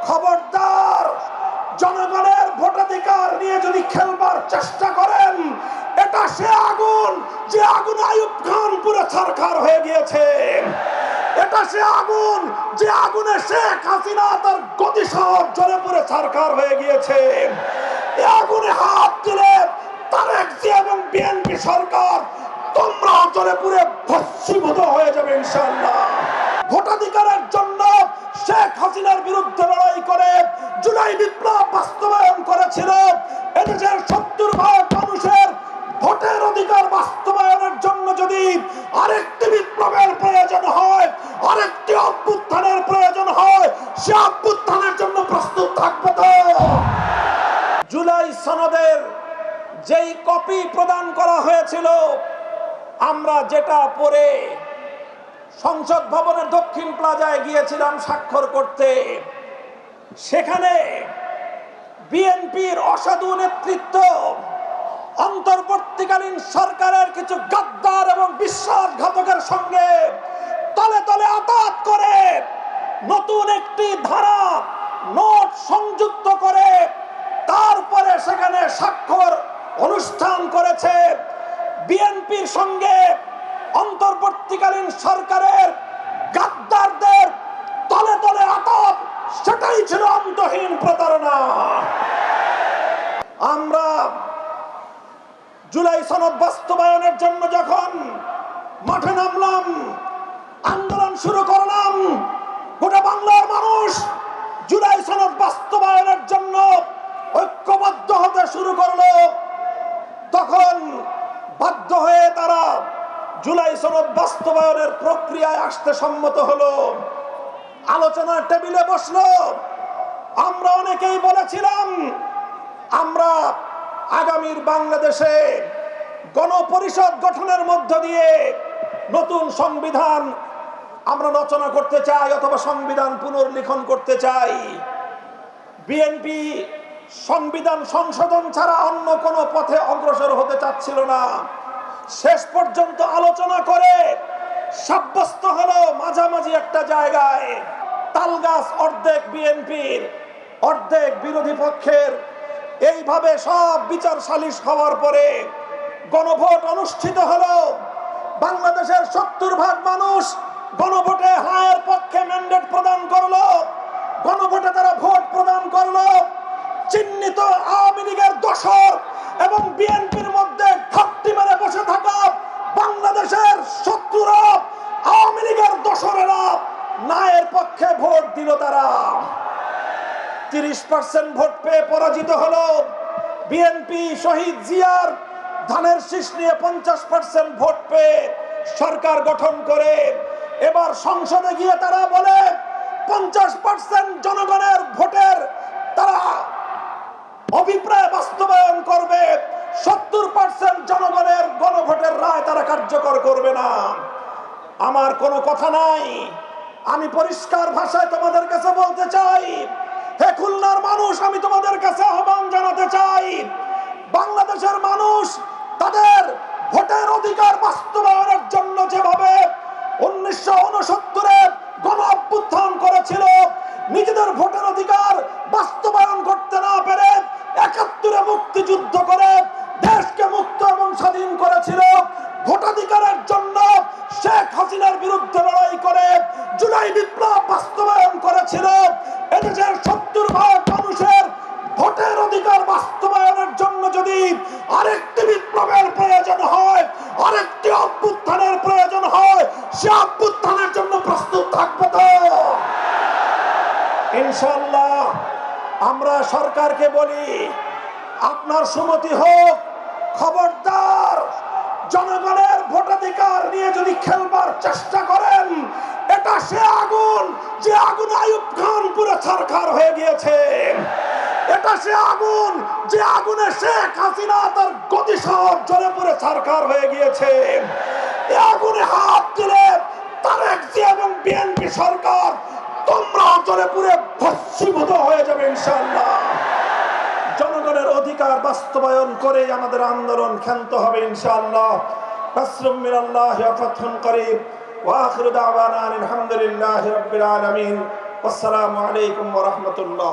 খবরদার, জনগণের ভোটাধিকার নিয়ে যদি খেলবার চেষ্টা করেন, এটা সে আগুন যে আগুন আইয়ুব খান পুরো ছারখার হয়ে গিয়েছে। এটা সে আগুন যে আগুনে শেখ হাসিনা তার গতি সব জ্বলে পুড়ে ছারখার হয়ে গিয়েছে। এই আগুনে হাত দিলে তারেক জিয়া এবং বিএনপি সরকার তোমরা জ্বলে পুড়ে ভস্মীভূত হয়ে যাবে ইনশাআল্লাহ। ভোটাধিকারের জন্য শেখ হাসিনার বিরুদ্ধে লড়াই করে জুলাই বিপ্লব বাস্তবায়ন করেছিল। এদেশের ৭০% মানুষের ভোটের অধিকার বাস্তবায়নের জন্য যদি আরেকটি বিপ্লবের প্রয়োজন হয়, আরেকটি অভ্যুত্থানের প্রয়োজন হয়, সে অভ্যুত্থানের জন্য প্রস্তুত থাকবে তো? জুলাই সনদের যেই কপি প্রদান করা হয়েছিল, আমরা যেটা পড়ে সংসদ ভবনের দক্ষিণ প্লাজায় গিয়েছিলাম স্বাক্ষর করতে, সেখানে বিএনপির অসাধু নেতৃত্ব অন্তর্বর্তীকালীন সরকারের কিছু গাদ্দার এবং বিশ্বাসঘাতকের সঙ্গে তলে তলে আতাত করে নতুন একটি ধারা নোট সংযুক্ত করে তারপরে সেখানে স্বাক্ষর অনুষ্ঠান করেছে। বিএনপির সঙ্গে অন্তর্বর্তীকালীন সরকারের গাদ্দারদের তলে তলে আতাত, সেটাই ছিল অন্তহীন প্রতারণা। আমরা জুলাই সনদ বাস্তবায়নের জন্য যখন মাঠে নামলাম, আন্দোলন শুরু করলাম, গোটা বাংলার মানুষ জুলাই সনদ বাস্তবায়নের জন্য ঐক্যবদ্ধ হতে শুরু করলো। তখন বাধ্য হয়ে তারা জুলাই সনদ বাস্তবায়নের প্রক্রিয়ায় আসতে সম্মত হলো, আলোচনার টেবিলে বসলো। আমরা অনেকেই বলেছিলাম আমরা আগামীর বাংলাদেশে গণপরিষদ গঠনের মধ্য দিয়ে নতুন সংবিধান আমরা রচনা করতে চাই অথবা সংবিধান পুনর্লিখন করতে চাই। বিএনপি সংবিধান সংশোধন ছাড়া অন্য কোনো পথে অগ্রসর হতে চাচ্ছিল না। শেষ পর্যন্ত আলোচনা করে সাব্যস্ত হলো মাঝামাঝি একটা জায়গায় তালগাছ অর্ধেক বিএনপির, অর্ধেক বিরোধী পক্ষের। এইভাবে সব বিচার সালিশ হওয়ার পরে গণভোট অনুষ্ঠিত হলো। বাংলাদেশের ৭০% মানুষ গণভোটে হায়ের পক্ষে ম্যান্ডেট প্রদান করলো। গণভোটে তারা ভোট প্রদান করলো। চিহ্নিত আওয়ামী লীগের দোসর এবং বিএনপির মধ্যে ঘাপটি মেরে বসে থাকা বাংলাদেশের শত্রুরা, আওয়ামী লীগের দোসরেরা নায়ের পক্ষে ভোট দিল। তারা ৩০% ভোট পেয়ে পরাজিত হলো। বিএনপি শহীদ জিয়ার ধানের শীষ নিয়ে ৫০% ভোট পেয়ে সরকার গঠন করে এবার সংসদে গিয়ে তারা বলে ৫০% জনগণের ভোটের তারা অভিপ্রায় বাস্তবায়ন করবে, ৭০% জনগণের গণভোটের রায় তারা কার্যকর করবে না। আমার কোনো কথা নাই, আমি পরিষ্কার ভাষায় তোমাদের কাছে বলতে চাই, হে খুলনার মানুষ, আমি তোমাদের কাছে আহ্বান জানাতে চাই, বাংলাদেশের মানুষ তাদের ভোটের অধিকার বাস্তবায়নের জন্য যেভাবে ১৯৬৯ গণ অভ্যুত্থান করেছিল, নিজেদের ভোটের অধিকার বাস্তবায়ন করতে না পেরে ৭১ মুক্তিযুদ্ধ করে দেশকে মুক্ত এবং স্বাধীন করেছিল, ভোটাধিকারের জন্য শেখ হাসিনার বিরুদ্ধে লড়াই করে জুলাই বিপ্লব বাস্তবায়ন করেছিল, এদেশের ৭০% মানুষের ভোটের অধিকার বাস্তবায়নের জন্য যদি আরেকটি বিপ্লবের প্রয়োজন হয়, আরেকটি অভ্যুত্থানের প্রয়োজন হয়, সে অভ্যুত্থানের জন্য প্রস্তুত থাকবে তো? ইনশাআল্লাহ। আমরা সরকারকে বলি, আপনার সম্মতি হোক, খবরদার, জনগণের ভোটাধিকার নিয়ে যদি খেলবার চেষ্টা করেন, এটা সে আগুন যে আগুন আইয়ুব খান পুরো ছারখার হয়ে গিয়েছে। এটা সে আগুন যে আগুনে শেখ হাসিনা তার গতি সব জ্বলে পুড়ে ছারখার হয়ে গিয়েছে। এই আগুনে হাত দিলে তারেক জিয়া এবং বিএনপি সরকার তোমরা জ্বলে পুড়ে ভস্মীভূত হয়ে যাবে ইনশাআল্লাহ। জনগণের অধিকার বাস্তবায়ন করে আমাদের আন্দোলন ক্ষান্ত হবে ইনশাআল্লাহ। নাসরুম মিনাল্লাহি ওয়া ফাতহুন করিব ওয়া আখিরু দাওয়ানা আলহামদুলিল্লাহি রাব্বিল আলামিন। আসসালামু আলাইকুম ওয়া রাহমাতুল্লাহ।